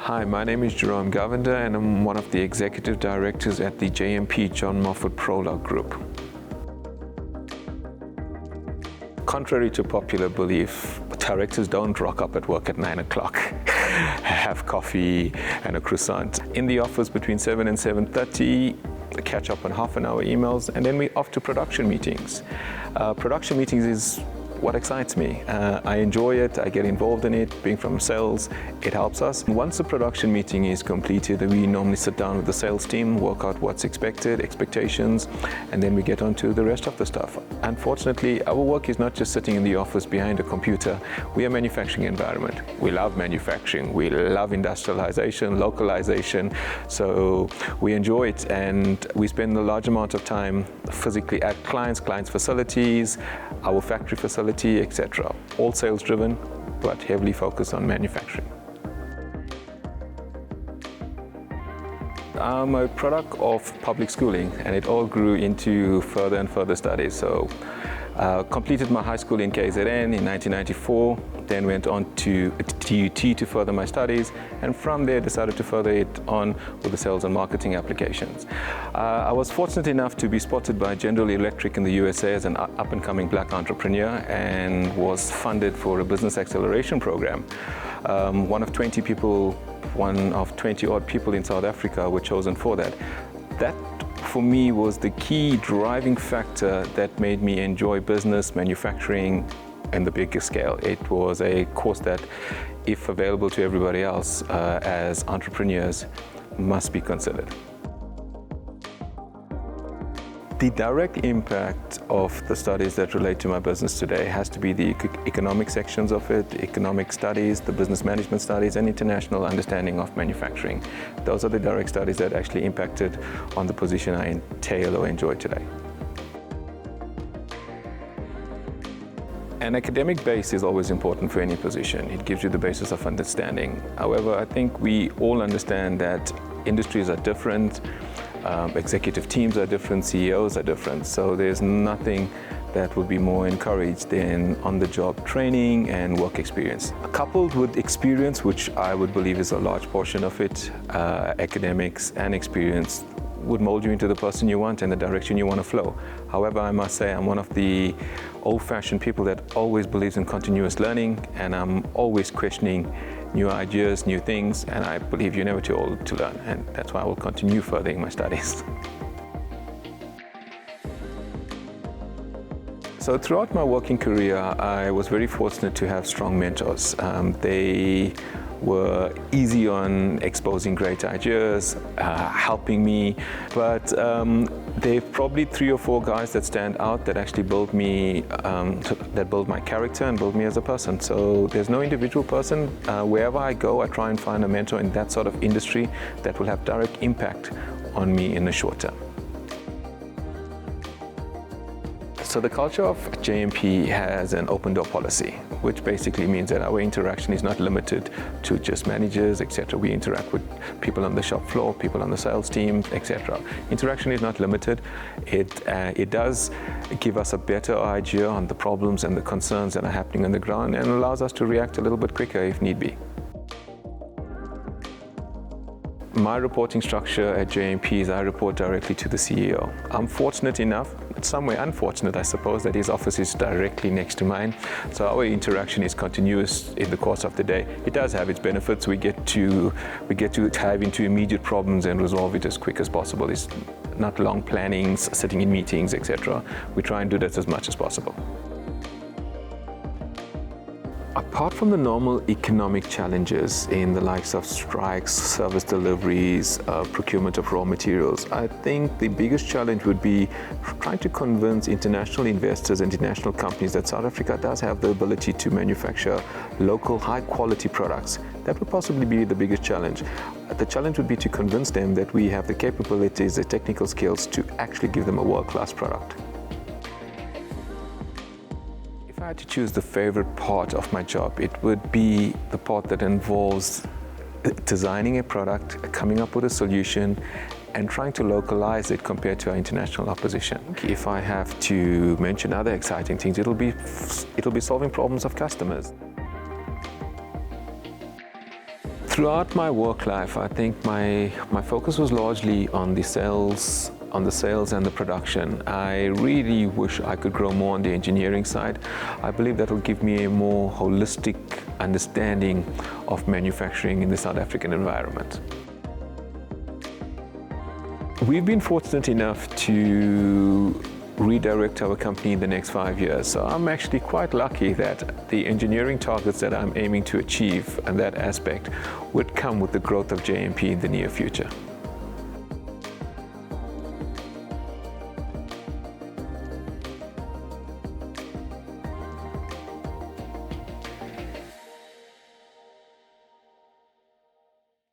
Hi, my name is Jerome Govender and I'm one of the executive directors at the JMP John Moffat Prolog Group. Contrary to popular belief, directors don't rock up at work at 9 o'clock, have coffee and a croissant. In the office between 7 and 7:30, catch up on half an hour emails, and then we're off to production meetings. Production meetings is what excites me. I enjoy it, I get involved in it. Being from sales, it helps us. Once the production meeting is completed, we normally sit down with the sales team, work out what's expected, expectations, and then we get on to the rest of the stuff. Unfortunately, our work is not just sitting in the office behind a computer. We are a manufacturing environment. We love manufacturing, we love industrialization, localization, so we enjoy it, and we spend a large amount of time physically at clients' facilities, our factory facility, etc. All sales driven, but heavily focused on manufacturing. I'm a product of public schooling, and it all grew into further and further studies. So completed my high school in KZN in 1994, then went on to TUT to further my studies, and from there decided to further it on with the sales and marketing applications. I was fortunate enough to be spotted by General Electric in the USA as an up-and-coming black entrepreneur, and was funded for a business acceleration program. One of 20 odd people in South Africa were chosen for that. That for me was the key driving factor that made me enjoy business, manufacturing, and the bigger scale. It was a course that, if available to everybody else as entrepreneurs, must be considered. The direct impact of the studies that relate to my business today has to be the economic sections of it, economic studies, the business management studies, and international understanding of manufacturing. Those are the direct studies that actually impacted on the position I entail or enjoy today. An academic base is always important for any position. It gives you the basis of understanding. However, I think we all understand that industries are different, executive teams are different, CEOs are different. So there's nothing that would be more encouraged than on-the-job training and work experience. Coupled with experience, which I would believe is a large portion of it, academics and experience would mold you into the person you want and the direction you want to flow. However, I must say I'm one of the old-fashioned people that always believes in continuous learning, and I'm always questioning new ideas, new things, and I believe you're never too old to learn, and that's why I will continue furthering my studies. So throughout my working career, I was very fortunate to have strong mentors. They were easy on exposing great ideas, helping me, but there are probably 3 or 4 guys that stand out that actually build me, that build my character and build me as a person. So there's no individual person. Wherever I go, I try and find a mentor in that sort of industry that will have direct impact on me in the short term. So the culture of JMP has an open door policy, which basically means that our interaction is not limited to just managers, etc. We interact with people on the shop floor, people on the sales team, etc. Interaction is not limited. It does give us a better idea on the problems and the concerns that are happening on the ground, and allows us to react a little bit quicker if need be. My reporting structure at JMP is I report directly to the CEO. I'm fortunate enough, somewhere unfortunate I suppose, that his office is directly next to mine. So our interaction is continuous in the course of the day. It does have its benefits. We get to dive into immediate problems and resolve it as quick as possible. It's not long plannings, sitting in meetings, etc. We try and do that as much as possible. Apart from the normal economic challenges in the likes of strikes, service deliveries, procurement of raw materials, I think the biggest challenge would be trying to convince international investors and international companies that South Africa does have the ability to manufacture local, high-quality products. That would possibly be the biggest challenge. The challenge would be to convince them that we have the capabilities, the technical skills to actually give them a world-class product. If I had to choose the favorite part of my job, it would be the part that involves designing a product, coming up with a solution, and trying to localize it compared to our international opposition. If I have to mention other exciting things, it'll be solving problems of customers. Throughout my work life, I think my focus was largely on the sales and the production. I really wish I could grow more on the engineering side. I believe that will give me a more holistic understanding of manufacturing in the South African environment. We've been fortunate enough to redirect our company in the next 5 years. So I'm actually quite lucky that the engineering targets that I'm aiming to achieve and that aspect would come with the growth of JMP in the near future.